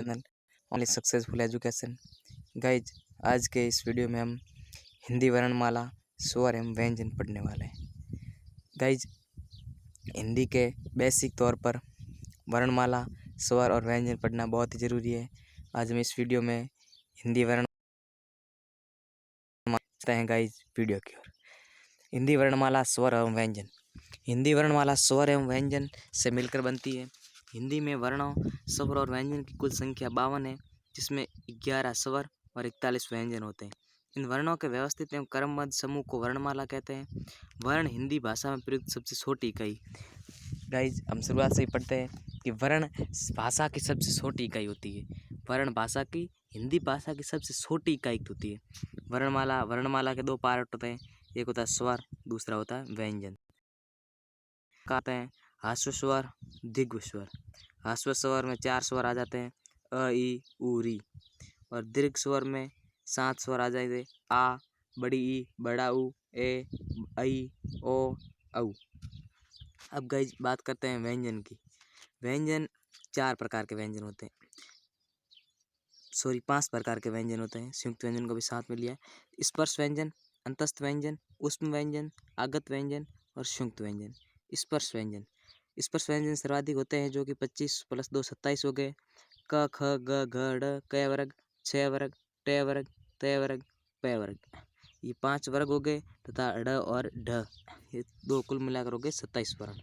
Channel only successful education. Guys, आज के इस वीडियो में हम हिंदी वर्णमाला स्वर एवं व्यंजन पढ़ने वाले हैं। गाइज, हिंदी के बेसिक तौर पर वर्णमाला स्वर और व्यंजन पढ़ना बहुत ही ज़रूरी है। आज हम इस वीडियो में हिंदी वर्णमाला हैं। गाइज, वीडियो की ओर। हिंदी वर्णमाला स्वर एवं व्यंजन। हिंदी वर्णमाला स्वर एवं व्यंजन से मिलकर बनती है। हिंदी में वर्णों, स्वर और व्यंजन की कुल संख्या 52 है, जिसमें 11 स्वर और 41 व्यंजन होते हैं। इन वर्णों के व्यवस्थित एवं क्रमबद्ध समूह को वर्णमाला कहते हैं। वर्ण हिंदी भाषा में प्रयुक्त सबसे छोटी इकाई। गाइज, हम शुरुआत से ही पढ़ते हैं कि वर्ण भाषा की सबसे छोटी इकाई होती है। वर्ण भाषा की, हिंदी भाषा की सबसे छोटी इकाई होती है। वर्णमाला के 2 पार्ट होते हैं। एक होता है स्वर, दूसरा होता है व्यंजन। कहते हैं ह्रस्व स्वर, दीर्घ स्वर। ह्रस्व स्वर में 4 स्वर आ जाते हैं, अ, ई, उ, री। और दीर्घ स्वर में 7 स्वर आ जाएंगे, आ, बड़ी ई, बड़ा उ, ए, ऐ, ओ, औ। अब गाइज बात करते हैं व्यंजन की। व्यंजन 4 प्रकार के व्यंजन होते हैं, 5 प्रकार के व्यंजन होते हैं। संयुक्त व्यंजन को भी साथ में लिया है। स्पर्श व्यंजन, अंतस्थ व्यंजन, ऊष्म व्यंजन, आगत व्यंजन और संयुक्त व्यंजन। स्पर्श व्यंजन सर्वाधिक होते हैं, जो कि 25 + 2 27 हो गए। क, ख, ग, घ, ड़, क वर्ग, छ वर्ग, ट वर्ग, त वर्ग, प वर्ग, ये 5 वर्ग हो गए। तथा ड़ और ढ, ये 2 कुल मिलाकर हो गए 27 वर्ण।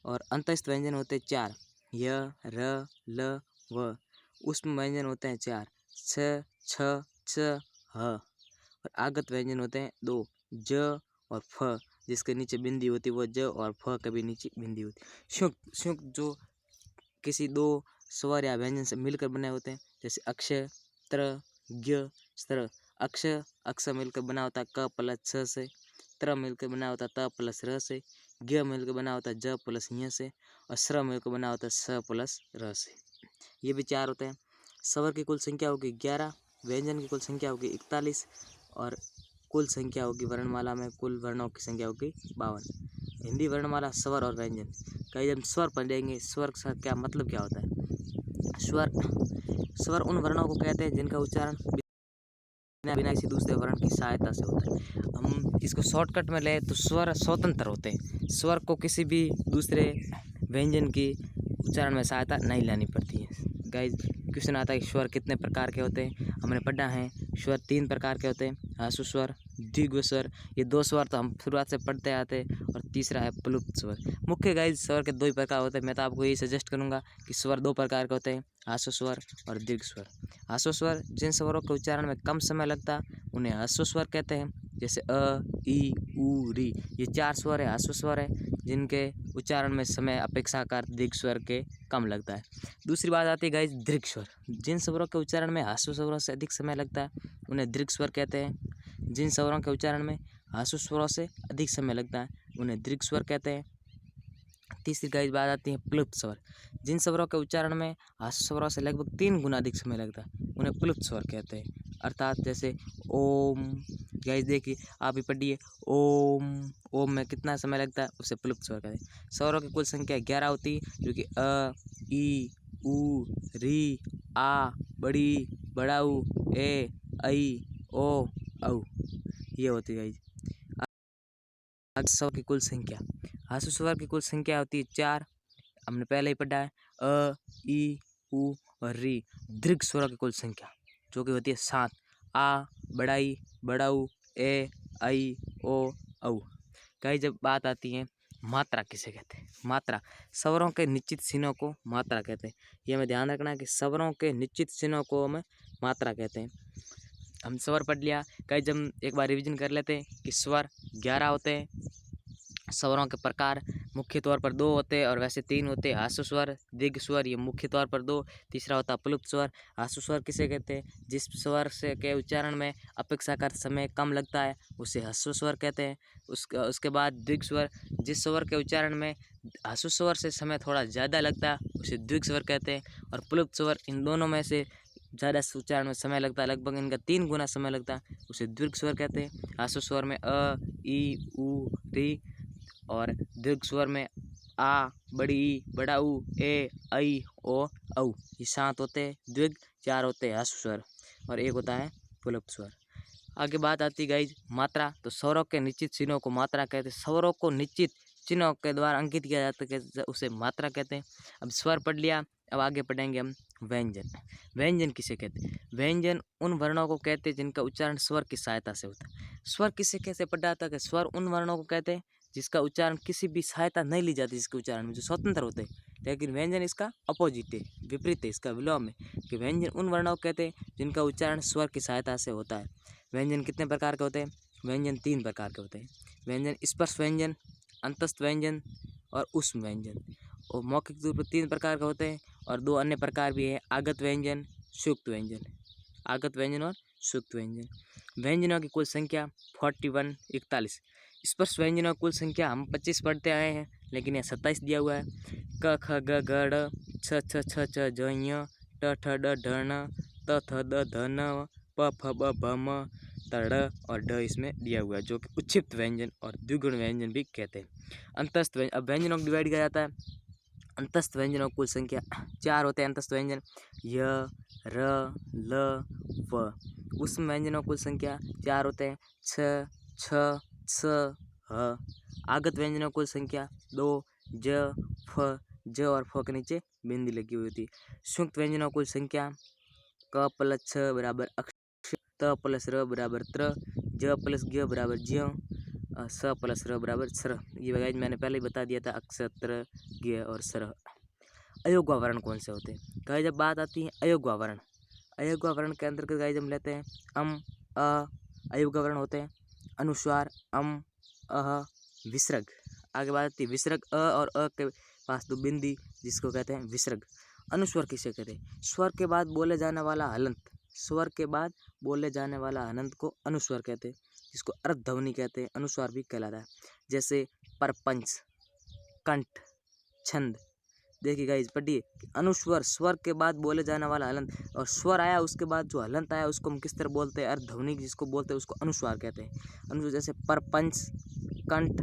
और अंतस्थ व्यंजन होते हैं 4, य, र, ल, व। ऊष्म व्यंजन होते हैं 4, छ, छ, च, ह। और आगत व्यंजन होते हैं 2, ज और फ, जिसके नीचे बिंदी होती है वो ज, और फ के भी नीचे बिंदी होती है। संयुक्त जो किसी 2 स्वर या व्यंजन से मिलकर बने होते हैं, जैसे अक्ष, त्र, ज्ञ, स्त्र। अक्ष मिलकर बना होता है क + छ से। त्र मिलकर बना होता है त + र से। ज्ञ मिलकर बना होता है ज + ञ से। और स्र मिलकर बना होता है स + र से। ये भी 4 होते हैं। स्वर की कुल संख्या होगी 11, व्यंजन की कुल संख्या होगी 41 और कुल संख्या होगी वर्णमाला में कुल वर्णों की संख्या होगी 52। हिंदी वर्णमाला स्वर और व्यंजन। कई हम स्वर पढ़ेंगे। स्वर का क्या मतलब क्या होता है? स्वर उन वर्णों को कहते हैं जिनका उच्चारण बिना किसी दूसरे वर्ण की सहायता से होता है। हम इसको शॉर्टकट में ले तो स्वर स्वतंत्र होते हैं। स्वर को किसी भी दूसरे व्यंजन की उच्चारण में सहायता नहीं लेनी पड़ती है। गाइज, क्वेश्चन आता है कि स्वर कितने प्रकार के होते हैं? हमने पढ़ा है स्वर 3 प्रकार के होते हैं, ह्रस्व स्वर, दीर्घ स्वर। ये 2 स्वर तो हम शुरुआत से पढ़ते आते हैं। और तीसरा है प्लुप्त स्वर। मुख्य गाइज स्वर के 2 ही प्रकार होते हैं। मैं तो आपको यही सजेस्ट करूंगा कि स्वर 2 प्रकार के होते हैं, ह्रस्व स्वर और दीर्घ स्वर। ह्रस्व स्वर जिन स्वरों के उच्चारण में कम समय लगता है उन्हें ह्रस्व स्वर कहते हैं, जैसे अ, ई, उ, री। ये 4 स्वर है, ह्रस्व स्वर है, जिनके उच्चारण में समय अपेक्षाकृत दीर्घ स्वर के कम लगता है। दूसरी बात आती है गाइज दीर्घ स्वर। जिन स्वरों के उच्चारण में ह्रस्व स्वरों से अधिक समय लगता है उन्हें दीर्घ स्वर कहते हैं। जिन स्वरों के उच्चारण में ह्रस्व स्वरों से अधिक समय लगता है उन्हें दीर्घ स्वर कहते हैं। तीसरी गाइज बात आती है प्लुप्त स्वर। जिन स्वरों के उच्चारण में ह्रस्व स्वरों से लगभग 3 गुना अधिक समय लगता है उन्हें प्लुप्त स्वर कहते हैं। अर्थात जैसे ओम। गाइज देखिए, आप भी पढ़िए, ओम। ओम में कितना समय लगता है उसे प्लुप्त स्वर कहते हैं। स्वरों की कुल संख्या 11 होती है, जो कि अ, ई, उ, री, आ, बड़ी, बड़ा उ, ए, ऐ, ओ, औ, ये होती है गाइज। स्वर की कुल संख्या। ह्रस्व स्वर की कुल संख्या होती है 4, हमने पहले ही पढ़ा है, अ, ई, उ और री। दीर्घ स्वरों की कुल संख्या जो कि होती है 7, आ, बड़ाई, बड़ाऊ, ए, ऐ, ओ, औ। गाइस, जब बात आती है मात्रा किसे कहते हैं? मात्रा स्वरों के निश्चित चिन्हों को मात्रा कहते हैं। ये हमें ध्यान रखना है कि स्वरों के निश्चित चिन्हों को हमें मात्रा कहते हैं। हम स्वर पढ़ लिया। गाइस, जब हम एक बार रिवीजन कर लेते हैं कि स्वर 11 होते हैं। स्वरों के प्रकार मुख्य तौर पर 2 होते हैं और वैसे 3 होते हैं, ह्रस्व स्वर, दीर्घ स्वर, ये मुख्य तौर पर 2। तीसरा होता है प्लुप्त स्वर। ह्रस्व स्वर किसे कहते हैं? जिस स्वर से के उच्चारण में अपेक्षाकृत समय कम लगता है उसे ह्रस्व स्वर कहते हैं। उसके बाद दीर्घ स्वर, जिस स्वर के उच्चारण में ह्रस्व स्वर से समय थोड़ा ज़्यादा लगता है उसे दीर्घ स्वर कहते हैं। और प्लुप्त स्वर इन दोनों में से ज़्यादा उच्चारण में समय लगता है, लगभग इनका 3 गुना समय लगता है, उसे दीर्घ स्वर कहते हैं। ह्रस्व स्वर में अ, ई, उ, री और दीर्घ स्वर में आ, बड़ी ई, बड़ा ऊ, ए, ऐ, ओ, औ। ये 7 होते हैं द्विग, 4 होते हैं ह्रस्व स्वर और 1 होता है पुल्लिंग स्वर। आगे बात आती है गाइज मात्रा। तो स्वरों के निश्चित चिन्हों को मात्रा कहते हैं। स्वरों को निश्चित चिन्हों के द्वारा अंकित किया जाता है, उसे मात्रा कहते हैं। अब स्वर पढ़ लिया, अब आगे पढ़ेंगे हम व्यंजन। व्यंजन किसे कहते हैं? व्यंजन उन वर्णों को कहते हैं जिनका उच्चारण स्वर की सहायता से होता है। स्वर किसे कैसे पढ़ा जाता है? स्वर उन वर्णों को कहते हैं जिसका उच्चारण किसी भी सहायता नहीं ली जाती, जिसके उच्चारण में जो स्वतंत्र होते हैं। लेकिन व्यंजन इसका अपोजिट है, विपरीत है, इसका विलोम है कि व्यंजन उन वर्णों को कहते हैं जिनका उच्चारण स्वर की सहायता से होता है। व्यंजन कितने प्रकार के होते हैं? व्यंजन 3 प्रकार के होते हैं। व्यंजन स्पर्श व्यंजन, अंतस्थ व्यंजन और ऊष्म व्यंजन। और मौखिक रूप से 3 प्रकार के होते हैं और 2 अन्य प्रकार भी है, आगत व्यंजन, सुक्त व्यंजन। आगत व्यंजन और सुक्त व्यंजन। व्यंजनों की कुल संख्या 41 41। स्पर्श व्यंजनों की कुल संख्या हम 25 पढ़ते आए हैं, लेकिन यह 27 दिया हुआ है। क ख ग घ ड़ छ छ छ छ ज ञ ट ठ ड ढ न त थ द ध न प फ ब भ म त ड़ और ढ इसमें दिया हुआ है, जो कि उच्छिप्त व्यंजन और द्विगुण व्यंजन भी कहते हैं। अंतस्थ व्यंजन, अब व्यंजनों को डिवाइड किया जाता है। अंतस्थ व्यंजनों की कुल संख्या 4 होते हैं। अंतस्थ व्यंजन य, र, ल, व। ऊष्म व्यंजनों की कुल संख्या 4 होते हैं, छ, छ, स, ह। आगत व्यंजनों की कुल संख्या 2, ज, फ, ज और फ के नीचे बिंदी लगी हुई होती है। संयुक्त व्यंजनों की कुल संख्या क प्लस छ बराबर अक्ष, त प्लस र बराबर त्र, ज प्लस ज्ञ बराबर ज्य, स प्लस र बराबर स्र। ये गाइज मैंने पहले ही बता दिया था, अक्षत्र, ज्ञ और स्र। अयोग्य वर्ण कौन से होते हैं? गाइज जब बात आती है अयोग्य वर्ण, अयोग्य वर्ण के अंतर्गत गाइज हम लेते हैं अम, अ। अयोग्य वर्ण होते हैं अनुस्वार अम, अह, विसर्ग। आगे बात आती है विसर्ग, अ और अ के पास 2 बिंदी, जिसको कहते हैं विसर्ग। अनुस्वर किसे कहते हैं? स्वर के बाद बोले जाने वाला हलंत, स्वर के बाद बोले जाने वाला हलंत को अनुस्वर कहते हैं, जिसको अर्धध्वनि कहते हैं, अनुस्वार भी कहलाता है। जैसे परपंच, कंठ, छंद। देखिए गाइज पढ़िए, अनुस्वर स्वर के बाद बोले जाने वाला हलंत, और स्वर आया उसके बाद जो हलंत आया उसको हम किस तरह बोलते हैं? अर्धध्वनि जिसको बोलते हैं उसको अनुस्वार कहते हैं। अनुस्वार जैसे परपंच, कंठ,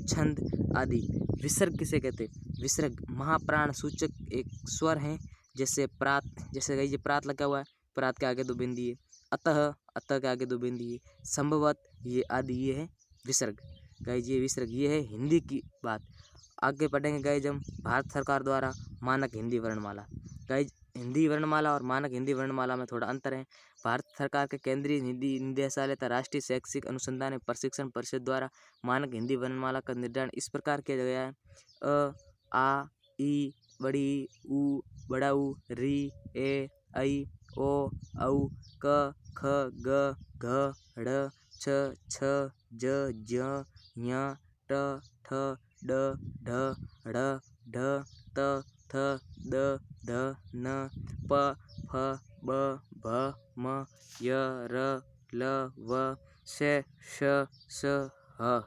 छंद आदि। विसर्ग किसे कहते हैं? विसर्ग महाप्राण सूचक एक स्वर है, जैसे प्रात, जैसे ये प्रात लगा हुआ है, प्रात के आगे 2 बिंदी है। अतः, अतः के आगे 2 बिंदी है। संभवत, ये आदि, ये है विसर्ग। गाइज ये विसर्ग, ये है हिंदी की बात। आगे पढ़ेंगे गाइज हम भारत सरकार द्वारा मानक हिंदी वर्णमाला। गाइज हिंदी वर्णमाला और मानक हिंदी वर्णमाला में थोड़ा अंतर है। भारत सरकार के केंद्रीय हिंदी निदेशालय तथा राष्ट्रीय शैक्षिक अनुसंधान एवं प्रशिक्षण परिषद द्वारा मानक हिंदी वर्णमाला का निर्धारण इस प्रकार किया गया है। अ, आ, ई, बड़ी ई, उ, बड़ा ऊ, री, ए, ऐ, ओ, औ, क, ख, ग, घ, ड़, छ, छ, ज, ज्ञ, ञ, ट, ठ, ड, ढ, ढ़, ढ, त, थ, द, ध, न, प, फ, ब, भ, म, य, र, ल, व, श, स, ह।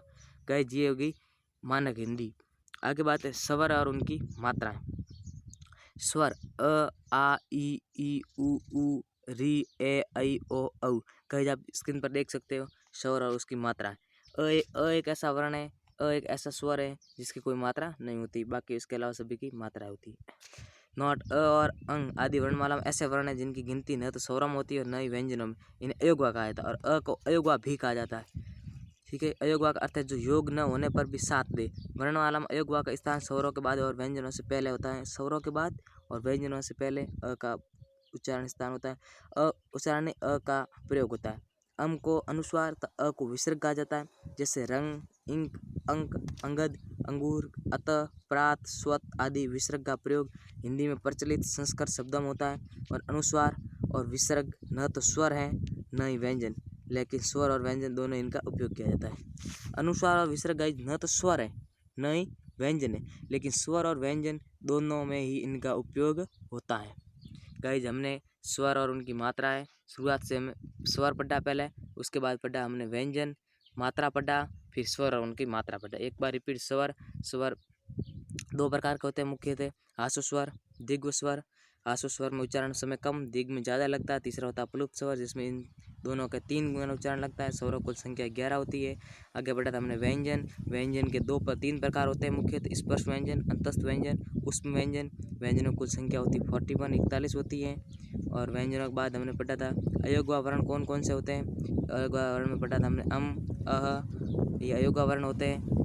गाइज ये होगी मानक हिंदी। आगे बात है स्वर और उनकी मात्राएं। स्वर अ, आ, ई, उ, री, ए, ऐ, ओ, औ। गाइज आप स्क्रीन पर देख सकते हो स्वर और उसकी मात्राएं। अ एक ऐसा वर्ण है, अ एक ऐसा स्वर है जिसकी कोई मात्रा नहीं होती, बाकी इसके अलावा सभी की मात्रा होती है। नॉट, अ और अंग आदि वर्णमाला में ऐसे वर्ण हैं जिनकी गिनती न तो स्वरों में होती है और न ही व्यंजनों में, इन्हें अयोग्य कहा जाता है। और अ को अयोग्य भी कहा जाता है। ठीक है, अयोग्य का अर्थ है जो योग न होने पर भी साथ दे। वर्णमाला में अयोग्य का स्थान स्वरों के बाद और व्यंजनों से पहले होता है। स्वरों के बाद और व्यंजनों से पहले अ का उच्चारण स्थान होता है। अ उच्चारण में अ का प्रयोग होता है। अम को अनुस्वार तथा अ को विसर्ग कहा जाता है। जैसे रंग, इंक, अंक, अंगद, अंगूर, अतः, प्रात, स्वत आदि विसर्ग का प्रयोग हिंदी में प्रचलित संस्कृत शब्दों में होता है। और अनुस्वार और विसर्ग न तो स्वर है न ही व्यंजन, लेकिन स्वर और व्यंजन दोनों इनका उपयोग किया जाता है। अनुस्वार और विसर्ग गाइज न तो स्वर है न ही व्यंजन है, लेकिन स्वर और व्यंजन दोनों में ही इनका उपयोग होता है। गाइज हमने स्वर और उनकी मात्राएं शुरुआत से हम स्वर पढ़ा पहले, उसके बाद पढ़ा हमने व्यंजन, मात्रा पढ़ा, फिर स्वर और उनकी मात्रा पढ़ा। एक बार रिपीट। स्वर, स्वर 2 प्रकार के होते हैं मुख्यतः, आसु स्वर, दिग्व स्वर। आसु स्वर में उच्चारण समय कम, दिग में ज़्यादा लगता है। तीसरा होता है प्लुप्त स्वर, जिसमें इन दोनों के 3 गुना उच्चारण लगता है। स्वर कुल संख्या 11 होती है। आगे बढ़ा था हमने व्यंजन। व्यंजन के 3 प्रकार होते हैं मुख्यतः स्पर्श व्यंजन, अंतस्थ व्यंजन, ऊष्म व्यंजन। व्यंजनों की कुल संख्या होती है 41 होती है। और व्यंजनों के बाद हमने पढ़ा था अयोग्य वर्ण कौन कौन से होते हैं। अयोग्य वर्ण में पढ़ा था हमने अह, ये अयोग्य वर्ण होते हैं।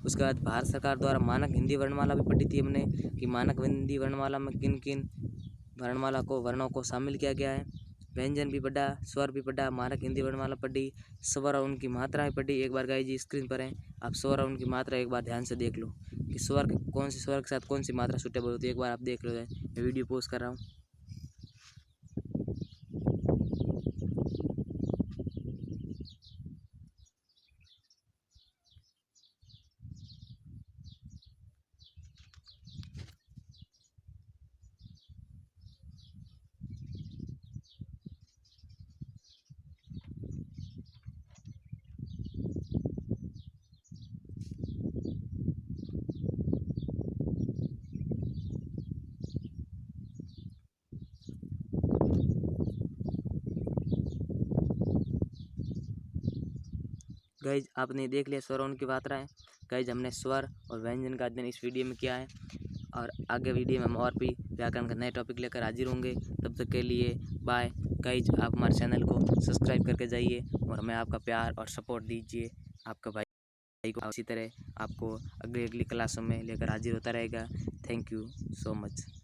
उसके बाद भारत सरकार द्वारा मानक हिंदी वर्णमाला भी पढ़ी थी हमने कि मानक हिंदी वर्णमाला में किन किन वर्णों को शामिल किया गया है। व्यंजन भी पढ़ा, स्वर भी पढ़ा, मानक हिंदी वर्णमाला पढ़ी, स्वर और उनकी मात्राएं पढ़ी। एक बार गाइस जी स्क्रीन पर है, आप स्वर और उनकी मात्रा एक बार ध्यान से देख लो कि स्वर कौन सी स्वर के साथ कौन सी मात्रा सूटेबल होती है। एक बार आप देख लो। मैं वीडियो पोस्ट कर रहा हूँ। गाइज आपने देख लिया स्वर और उनकी मात्राएं। गाइज हमने स्वर और व्यंजन का अध्ययन इस वीडियो में किया है और आगे वीडियो में हम और भी व्याकरण का नए टॉपिक लेकर हाजिर होंगे। तब तक के लिए बाय। गाइज आप हमारे चैनल को सब्सक्राइब करके जाइए और हमें आपका प्यार और सपोर्ट दीजिए। आपका भाई को इसी तरह आपको अगली क्लासों में लेकर हाजिर होता रहेगा। Thank you so much.